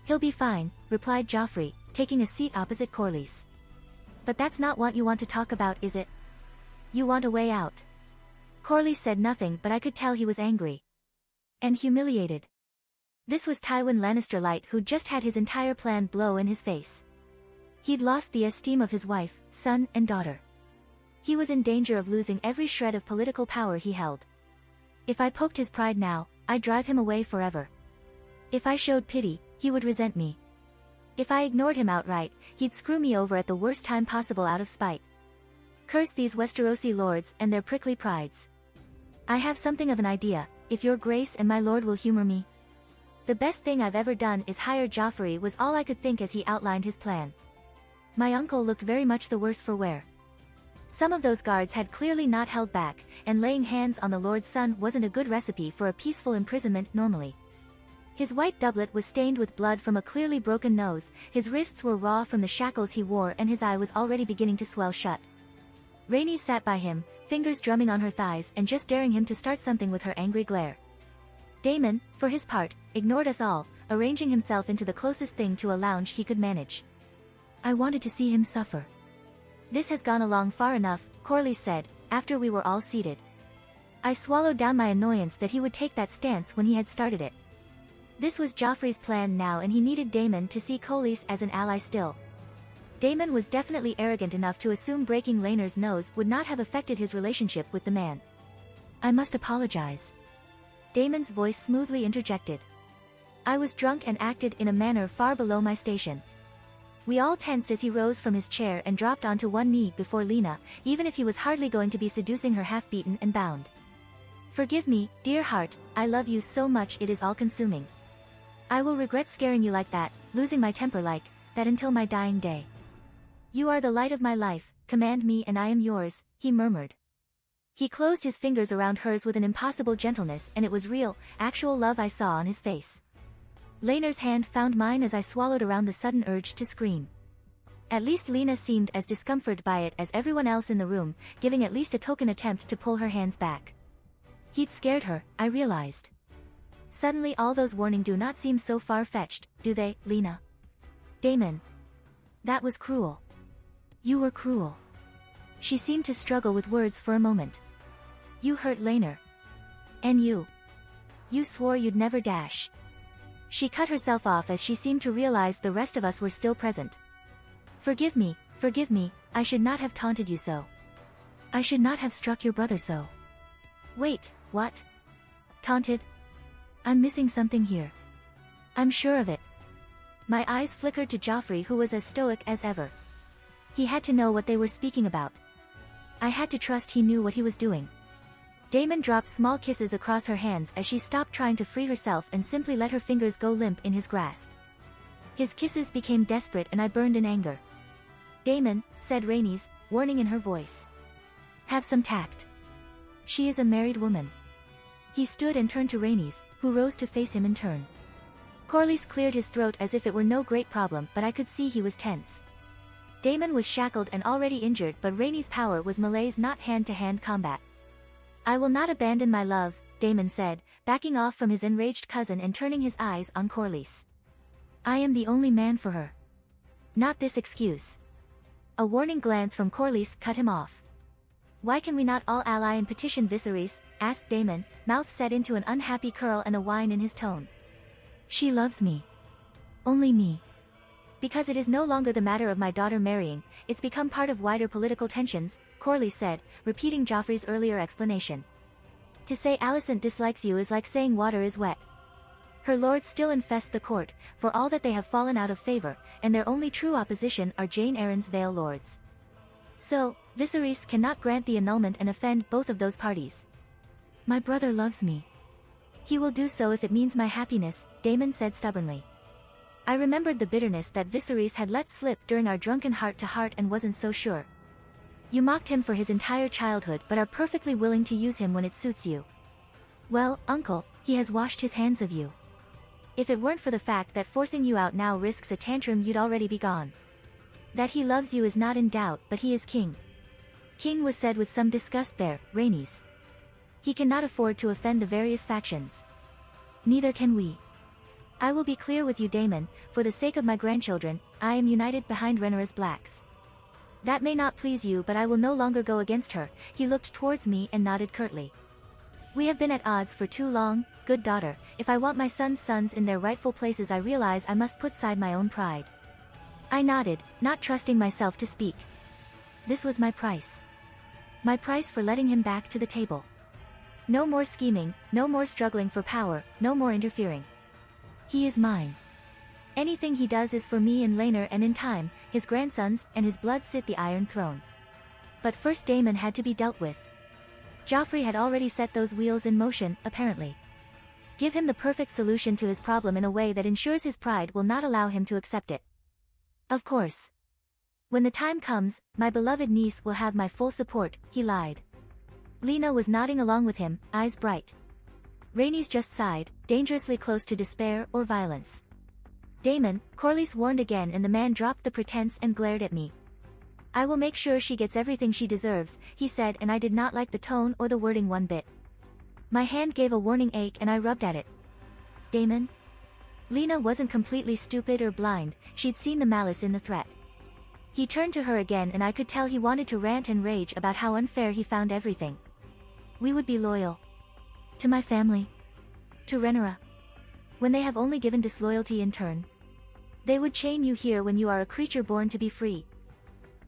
He'll be fine, replied Joffrey, taking a seat opposite Corlys. But that's not what you want to talk about, is it? You want a way out. Corlys said nothing, but I could tell he was angry. And humiliated. This was Tywin Lannister Light, who'd just had his entire plan blow in his face. He'd lost the esteem of his wife, son and daughter. He was in danger of losing every shred of political power he held. If I poked his pride now, I'd drive him away forever. If I showed pity, he would resent me. If I ignored him outright, he'd screw me over at the worst time possible out of spite. Curse these Westerosi lords and their prickly prides. I have something of an idea, if your grace and my lord will humor me. The best thing I've ever done is hire Joffrey, was all I could think as he outlined his plan. My uncle looked very much the worse for wear. Some of those guards had clearly not held back, and laying hands on the lord's son wasn't a good recipe for a peaceful imprisonment normally. His white doublet was stained with blood from a clearly broken nose, his wrists were raw from the shackles he wore, and his eye was already beginning to swell shut. Rhaenys sat by him, fingers drumming on her thighs and just daring him to start something with her angry glare. Damon, for his part, ignored us all, arranging himself into the closest thing to a lounge he could manage. I wanted to see him suffer. This has gone along far enough, Corlys said, after we were all seated. I swallowed down my annoyance that he would take that stance when he had started it. This was Joffrey's plan now, and he needed Damon to see Corlys as an ally still. Damon was definitely arrogant enough to assume breaking Laenor's nose would not have affected his relationship with the man. I must apologize. Damon's voice smoothly interjected. I was drunk and acted in a manner far below my station. We all tensed as he rose from his chair and dropped onto one knee before Lena, even if he was hardly going to be seducing her half-beaten and bound. Forgive me, dear heart, I love you so much it is all-consuming. I will regret scaring you like that, losing my temper like that until my dying day. You are the light of my life, command me and I am yours, he murmured. He closed his fingers around hers with an impossible gentleness, and it was real, actual love I saw on his face. Laenor's hand found mine as I swallowed around the sudden urge to scream. At least Lena seemed as discomforted by it as everyone else in the room, giving at least a token attempt to pull her hands back. He'd scared her, I realized. Suddenly all those warnings do not seem so far-fetched, do they, Lena? Damon. That was cruel. You were cruel. She seemed to struggle with words for a moment. You hurt Laenor. And you. You swore you'd never dash. She cut herself off as she seemed to realize the rest of us were still present. Forgive me, I should not have taunted you so. I should not have struck your brother so. Wait, what? Taunted? I'm missing something here. I'm sure of it. My eyes flickered to Joffrey, who was as stoic as ever. He had to know what they were speaking about. I had to trust he knew what he was doing. Damon dropped small kisses across her hands as she stopped trying to free herself and simply let her fingers go limp in his grasp. His kisses became desperate and I burned in anger. Damon, said Rhaenys, warning in her voice. Have some tact. She is a married woman. He stood and turned to Rhaenys, who rose to face him in turn. Corlys cleared his throat as if it were no great problem, but I could see he was tense. Daemon was shackled and already injured, but Rhaenys' power was melee's, not hand-to-hand combat. I will not abandon my love, Daemon said, backing off from his enraged cousin and turning his eyes on Corlys. I am the only man for her. Not this excuse. A warning glance from Corlys cut him off. Why can we not all ally and petition Viserys? Asked Daemon, mouth set into an unhappy curl and a whine in his tone. She loves me. Only me. Because it is no longer the matter of my daughter marrying, it's become part of wider political tensions, Corlys said, repeating Joffrey's earlier explanation. To say Alicent dislikes you is like saying water is wet. Her lords still infest the court, for all that they have fallen out of favor, and their only true opposition are Jane Eyre's Vale lords. So, Viserys cannot grant the annulment and offend both of those parties. My brother loves me. He will do so if it means my happiness, Daemon said stubbornly. I remembered the bitterness that Viserys had let slip during our drunken heart-to-heart and wasn't so sure. You mocked him for his entire childhood but are perfectly willing to use him when it suits you. Well, uncle, he has washed his hands of you. If it weren't for the fact that forcing you out now risks a tantrum, you'd already be gone. That he loves you is not in doubt, but he is king. King was said with some disgust there, Rhaenys. He cannot afford to offend the various factions. Neither can we. I will be clear with you, Daemon, for the sake of my grandchildren, I am united behind Rhaenyra's blacks. That may not please you, but I will no longer go against her. He looked towards me and nodded curtly. We have been at odds for too long, good daughter. If I want my son's sons in their rightful places, I realize I must put aside my own pride. I nodded, not trusting myself to speak. This was my price. My price for letting him back to the table. No more scheming, no more struggling for power, no more interfering. He is mine. Anything he does is for me and Laenor, and in time, his grandsons and his blood sit the Iron Throne. But first Daemon had to be dealt with. Joffrey had already set those wheels in motion, apparently. Give him the perfect solution to his problem in a way that ensures his pride will not allow him to accept it. Of course. When the time comes, my beloved niece will have my full support, he lied. Lena was nodding along with him, eyes bright. Rhaenys just sighed, dangerously close to despair or violence. Daemon, Corlys warned again, and the man dropped the pretense and glared at me. I will make sure she gets everything she deserves, he said, and I did not like the tone or the wording one bit. My hand gave a warning ache and I rubbed at it. Daemon? Lena wasn't completely stupid or blind, she'd seen the malice in the threat. He turned to her again and I could tell he wanted to rant and rage about how unfair he found everything. We would be loyal. To my family. To Rhaenyra. When they have only given disloyalty in turn. They would chain you here when you are a creature born to be free.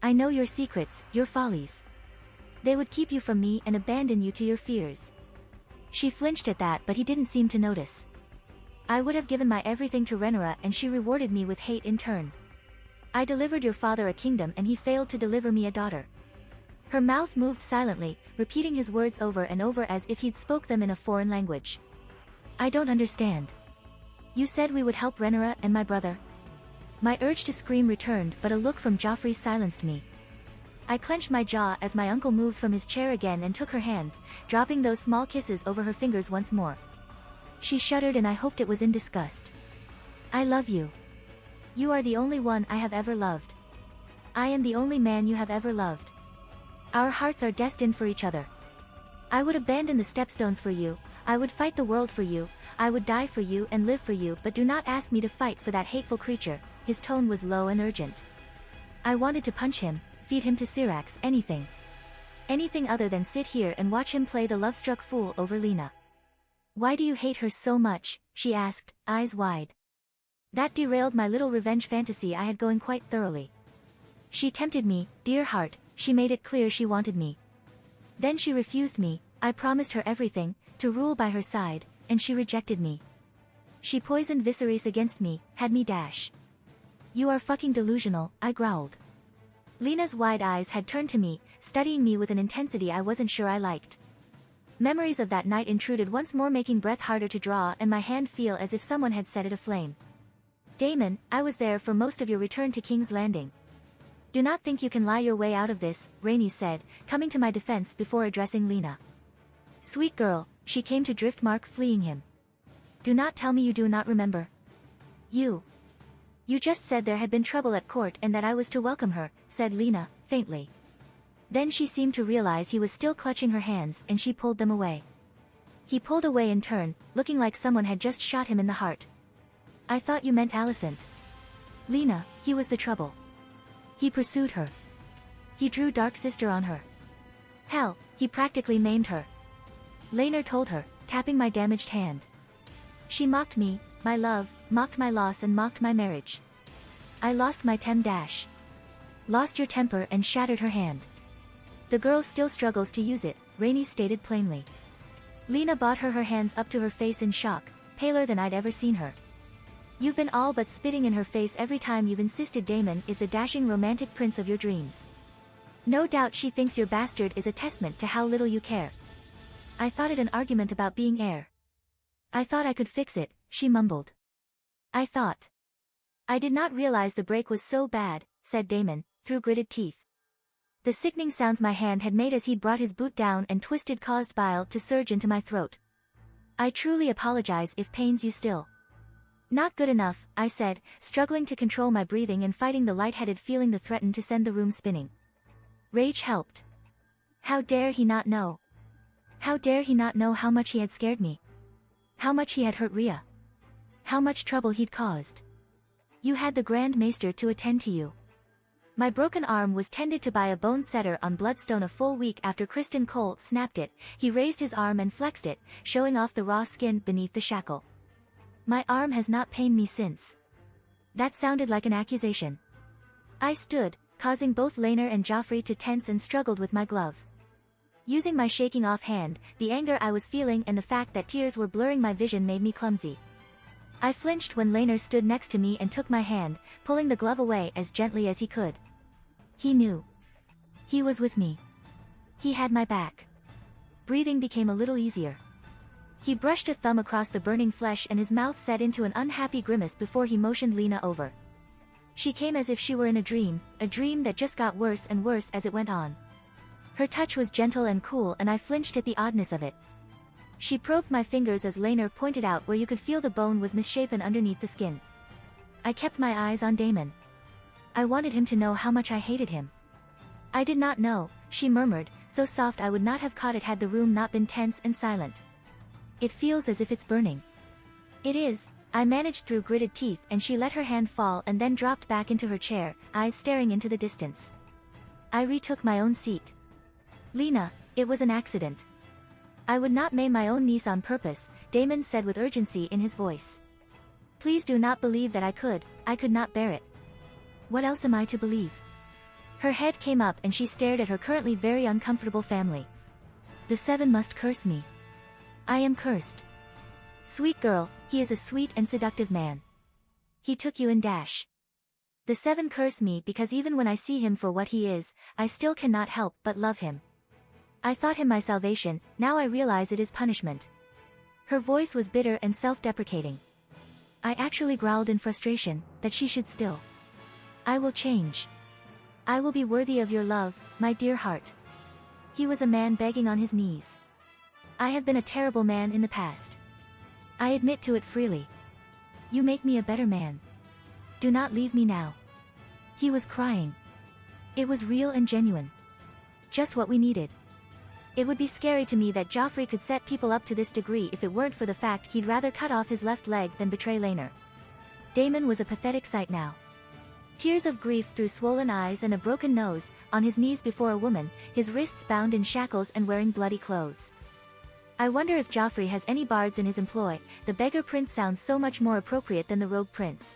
I know your secrets, your follies. They would keep you from me and abandon you to your fears. She flinched at that, but he didn't seem to notice. I would have given my everything to Rhaenyra and she rewarded me with hate in turn. I delivered your father a kingdom and he failed to deliver me a daughter. Her mouth moved silently, repeating his words over and over as if he'd spoke them in a foreign language. I don't understand. You said we would help Rhaenyra and my brother. My urge to scream returned, but a look from Joffrey silenced me. I clenched my jaw as my uncle moved from his chair again and took her hands, dropping those small kisses over her fingers once more. She shuddered and I hoped it was in disgust. I love you. You are the only one I have ever loved. I am the only man you have ever loved. Our hearts are destined for each other. I would abandon the stepstones for you, I would fight the world for you, I would die for you and live for you, but do not ask me to fight for that hateful creature. His tone was low and urgent. I wanted to punch him, feed him to Syrax, anything. Anything other than sit here and watch him play the love-struck fool over Lena. Why do you hate her so much? She asked, eyes wide. That derailed my little revenge fantasy I had going quite thoroughly. She tempted me, dear heart, she made it clear she wanted me. Then she refused me, I promised her everything, to rule by her side, and she rejected me. She poisoned Viserys against me, had me dash. You are fucking delusional, I growled. Lena's wide eyes had turned to me, studying me with an intensity I wasn't sure I liked. Memories of that night intruded once more, making breath harder to draw and my hand feel as if someone had set it aflame. Daemon, I was there for most of your return to King's Landing. Do not think you can lie your way out of this, Rhaenys said, coming to my defense before addressing Lena. Sweet girl, she came to Driftmark, fleeing him. Do not tell me you do not remember. You just said there had been trouble at court and that I was to welcome her, said Lena, faintly. Then she seemed to realize he was still clutching her hands and she pulled them away. He pulled away in turn, looking like someone had just shot him in the heart. I thought you meant Alicent. Lena, he was the trouble. He pursued her. He drew Dark Sister on her. Hell, he practically maimed her. Laenor told her, tapping my damaged hand. She mocked me, my love, mocked my loss and mocked my marriage. I lost my dash. Lost your temper and shattered her hand. The girl still struggles to use it, Rainey stated plainly. Lena brought her hands up to her face in shock, paler than I'd ever seen her. You've been all but spitting in her face every time you've insisted Daemon is the dashing romantic prince of your dreams. No doubt she thinks your bastard is a testament to how little you care. I thought it an argument about being heir. I thought I could fix it, she mumbled. I thought. I did not realize the break was so bad, said Daemon, through gritted teeth. The sickening sounds my hand had made as he brought his boot down and twisted caused bile to surge into my throat. I truly apologize if pains you still. Not good enough, I said, struggling to control my breathing and fighting the lightheaded feeling that threatened to send the room spinning. Rage helped. How dare he not know? How dare he not know how much he had scared me? How much he had hurt Rhea? How much trouble he'd caused? You had the Grand Maester to attend to you. My broken arm was tended to by a bone setter on Bloodstone a full week after Criston Cole snapped it. He raised his arm and flexed it, showing off the raw skin beneath the shackle. My arm has not pained me since. That sounded like an accusation. I stood, causing both Laenor and Joffrey to tense and struggled with my glove. Using my shaking off hand, the anger I was feeling and the fact that tears were blurring my vision made me clumsy. I flinched when Laenor stood next to me and took my hand, pulling the glove away as gently as he could. He knew. He was with me. He had my back. Breathing became a little easier. He brushed a thumb across the burning flesh and his mouth set into an unhappy grimace before he motioned Lena over. She came as if she were in a dream that just got worse and worse as it went on. Her touch was gentle and cool and I flinched at the oddness of it. She probed my fingers as Laenor pointed out where you could feel the bone was misshapen underneath the skin. I kept my eyes on Daemon. I wanted him to know how much I hated him. I did not know, she murmured, so soft I would not have caught it had the room not been tense and silent. It feels as if it's burning. It is, I managed through gritted teeth and she let her hand fall and then dropped back into her chair, eyes staring into the distance. I retook my own seat. Lena, it was an accident. I would not maim my own niece on purpose, Daemon said with urgency in his voice. Please do not believe that I could not bear it. What else am I to believe? Her head came up and she stared at her currently very uncomfortable family. The seven must curse me. I am cursed. Sweet girl, he is a sweet and seductive man. He took you in dash. The seven curse me because even when I see him for what he is, I still cannot help but love him. I thought him my salvation, now I realize it is punishment. Her voice was bitter and self-deprecating. I actually growled in frustration, that she should still. I will change. I will be worthy of your love, my dear heart. He was a man begging on his knees. I have been a terrible man in the past. I admit to it freely. You make me a better man. Do not leave me now. He was crying. It was real and genuine. Just what we needed. It would be scary to me that Joffrey could set people up to this degree if it weren't for the fact he'd rather cut off his left leg than betray Laenor. Daemon was a pathetic sight now. Tears of grief through swollen eyes and a broken nose, on his knees before a woman, his wrists bound in shackles and wearing bloody clothes. I wonder if Joffrey has any bards in his employ. The beggar prince sounds so much more appropriate than the rogue prince.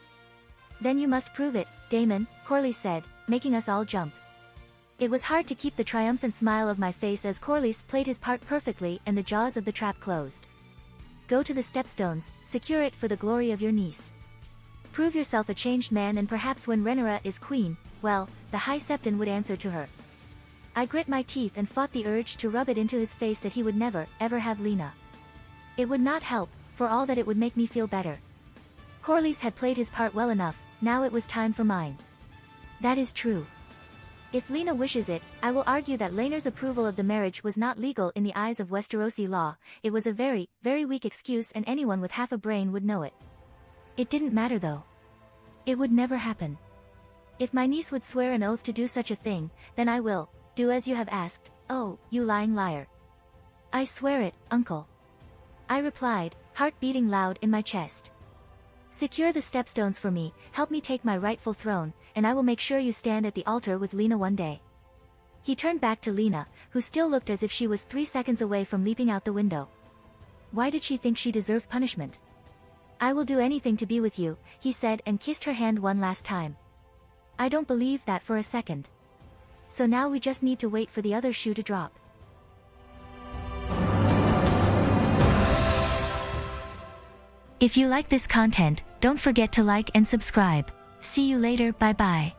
Then you must prove it, Daemon, Corlys said, making us all jump. It was hard to keep the triumphant smile of my face as Corlys played his part perfectly and the jaws of the trap closed. Go to the stepstones, secure it for the glory of your niece. Prove yourself a changed man and perhaps when Rhaenyra is queen, well, the High Septon would answer to her. I grit my teeth and fought the urge to rub it into his face that he would never, ever have Lena. It would not help, for all that it would make me feel better. Corlys had played his part well enough, now it was time for mine. That is true. If Lena wishes it, I will argue that Laenor's approval of the marriage was not legal in the eyes of Westerosi law. It was a very, very weak excuse and anyone with half a brain would know it. It didn't matter though. It would never happen. If my niece would swear an oath to do such a thing, then I will, do as you have asked. Oh, you lying liar. I swear it, uncle. I replied, heart beating loud in my chest. Secure the stepstones for me, help me take my rightful throne, and I will make sure you stand at the altar with Lena one day. He turned back to Lena, who still looked as if she was 3 seconds away from leaping out the window. Why did she think she deserved punishment? I will do anything to be with you, he said and kissed her hand one last time. I don't believe that for a second. So now we just need to wait for the other shoe to drop. If you like this content, don't forget to like and subscribe. See you later, bye bye.